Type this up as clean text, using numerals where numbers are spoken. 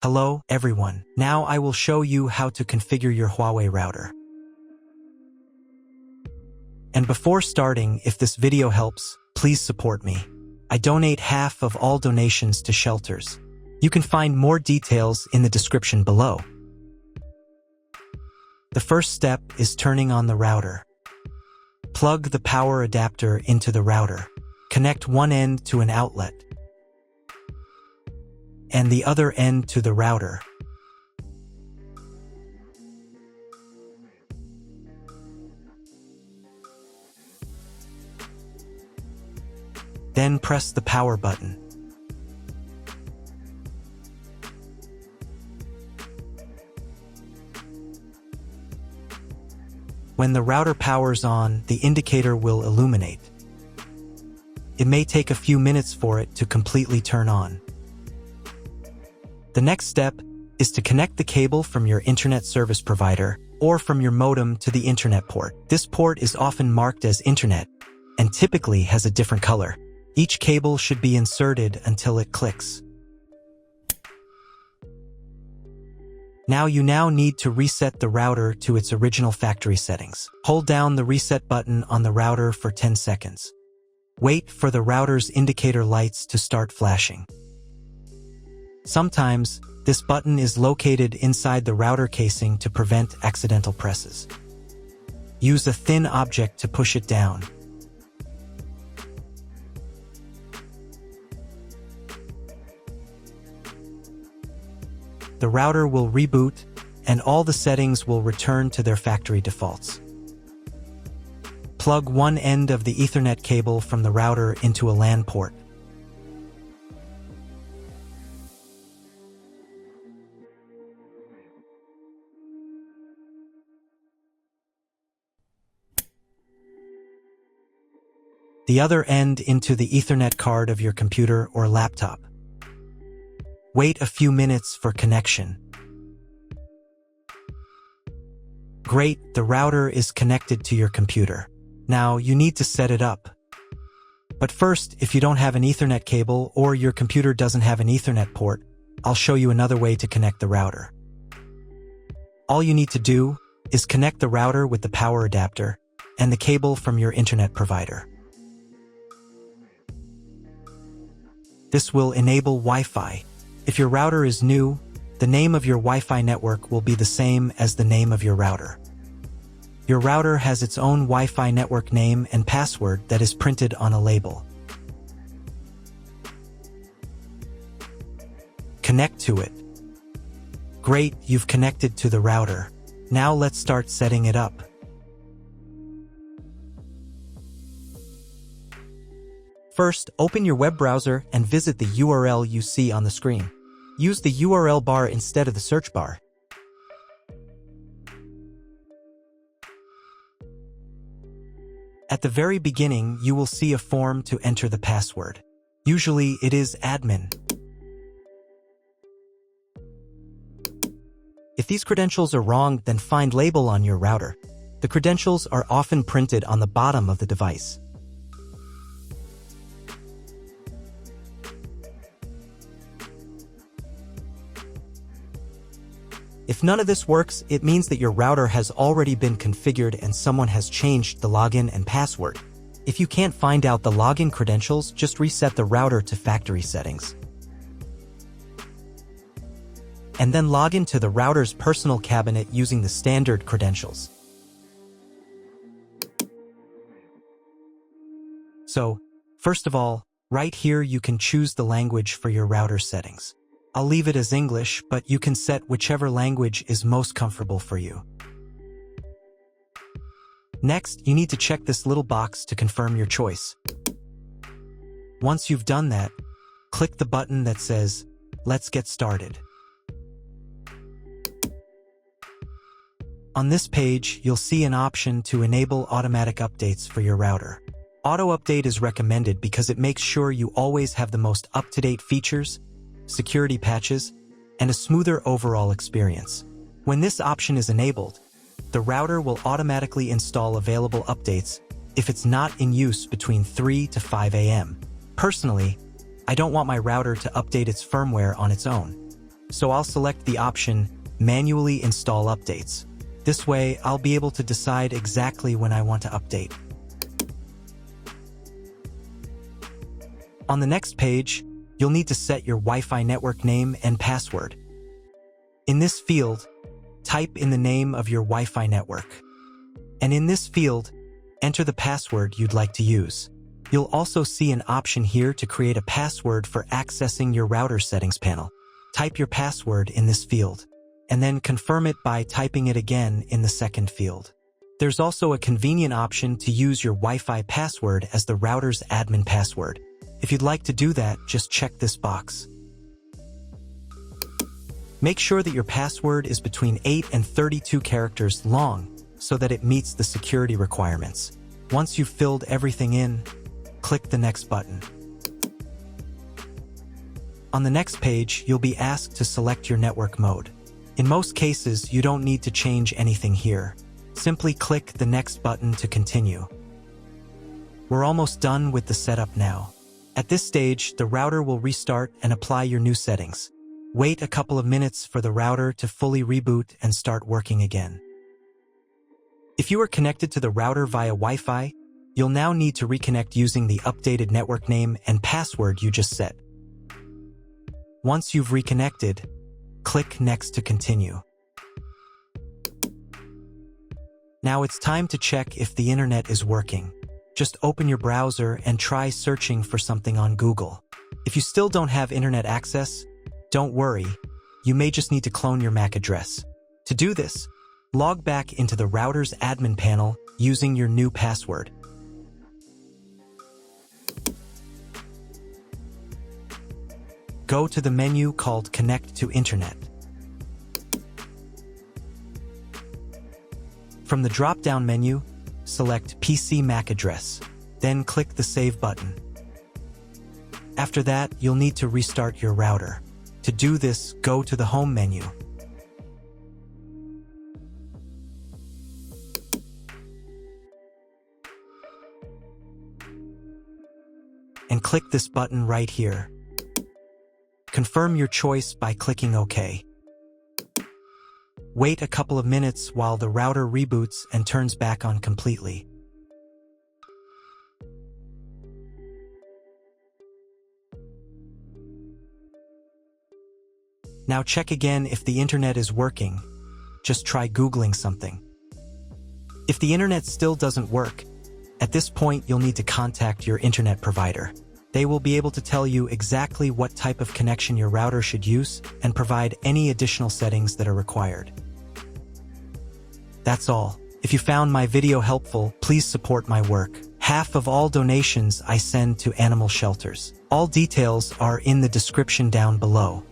Hello, everyone. Now I will show you how to configure your Huawei router. And before starting, if this video helps, please support me. I donate half of all donations to shelters. You can find more details in the description below. The first step is turning on the router. Plug the power adapter into the router. Connect one end to an outlet and the other end to the router. Then press the power button. When the router powers on, the indicator will illuminate. It may take a few minutes for it to completely turn on. The next step is to connect the cable from your internet service provider or from your modem to the internet port. This port is often marked as internet and typically has a different color. Each cable should be inserted until it clicks. You now need to reset the router to its original factory settings. Hold down the reset button on the router for 10 seconds. Wait for the router's indicator lights to start flashing. Sometimes, this button is located inside the router casing to prevent accidental presses. Use a thin object to push it down. The router will reboot, and all the settings will return to their factory defaults. Plug one end of the Ethernet cable from the router into a LAN port. The other end into the Ethernet card of your computer or laptop. Wait a few minutes for connection. Great, the router is connected to your computer. Now you need to set it up. But first, if you don't have an Ethernet cable or your computer doesn't have an Ethernet port, I'll show you another way to connect the router. All you need to do is connect the router with the power adapter and the cable from your internet provider. This will enable Wi-Fi. If your router is new, the name of your Wi-Fi network will be the same as the name of your router. Your router has its own Wi-Fi network name and password that is printed on a label. Connect to it. Great, you've connected to the router. Now let's start setting it up. First, open your web browser and visit the URL you see on the screen. Use the URL bar instead of the search bar. At the very beginning, you will see a form to enter the password. Usually, it is admin. If these credentials are wrong, then find label on your router. The credentials are often printed on the bottom of the device. If none of this works, it means that your router has already been configured and someone has changed the login and password. If you can't find out the login credentials, just reset the router to factory settings. And then log into the router's personal cabinet using the standard credentials. So, first of all, right here you can choose the language for your router settings. I'll leave it as English, but you can set whichever language is most comfortable for you. Next, you need to check this little box to confirm your choice. Once you've done that, click the button that says, "Let's get started." On this page, you'll see an option to enable automatic updates for your router. Auto update is recommended because it makes sure you always have the most up-to-date features, security patches, and a smoother overall experience. When this option is enabled, the router will automatically install available updates if it's not in use between 3 to 5 a.m. Personally, I don't want my router to update its firmware on its own. So I'll select the option Manually Install Updates. This way, I'll be able to decide exactly when I want to update. On the next page, you'll need to set your Wi-Fi network name and password. In this field, type in the name of your Wi-Fi network. And in this field, enter the password you'd like to use. You'll also see an option here to create a password for accessing your router settings panel. Type your password in this field, and then confirm it by typing it again in the second field. There's also a convenient option to use your Wi-Fi password as the router's admin password. If you'd like to do that, just check this box. Make sure that your password is between 8 and 32 characters long so that it meets the security requirements. Once you've filled everything in, click the next button. On the next page, you'll be asked to select your network mode. In most cases, you don't need to change anything here. Simply click the next button to continue. We're almost done with the setup now. At this stage, the router will restart and apply your new settings. Wait a couple of minutes for the router to fully reboot and start working again. If you are connected to the router via Wi-Fi, you'll now need to reconnect using the updated network name and password you just set. Once you've reconnected, click Next to continue. Now it's time to check if the internet is working. Just open your browser and try searching for something on Google. If you still don't have internet access, don't worry, you may just need to clone your MAC address. To do this, log back into the router's admin panel using your new password. Go to the menu called Connect to Internet. From the drop-down menu, select PC MAC address, then click the Save button. After that, you'll need to restart your router. To do this, go to the Home menu. And click this button right here. Confirm your choice by clicking OK. Wait a couple of minutes while the router reboots and turns back on completely. Now check again if the internet is working. Just try Googling something. If the internet still doesn't work, at this point you'll need to contact your internet provider. They will be able to tell you exactly what type of connection your router should use and provide any additional settings that are required. That's all. If you found my video helpful, please support my work. Half of all donations I send to animal shelters. All details are in the description down below.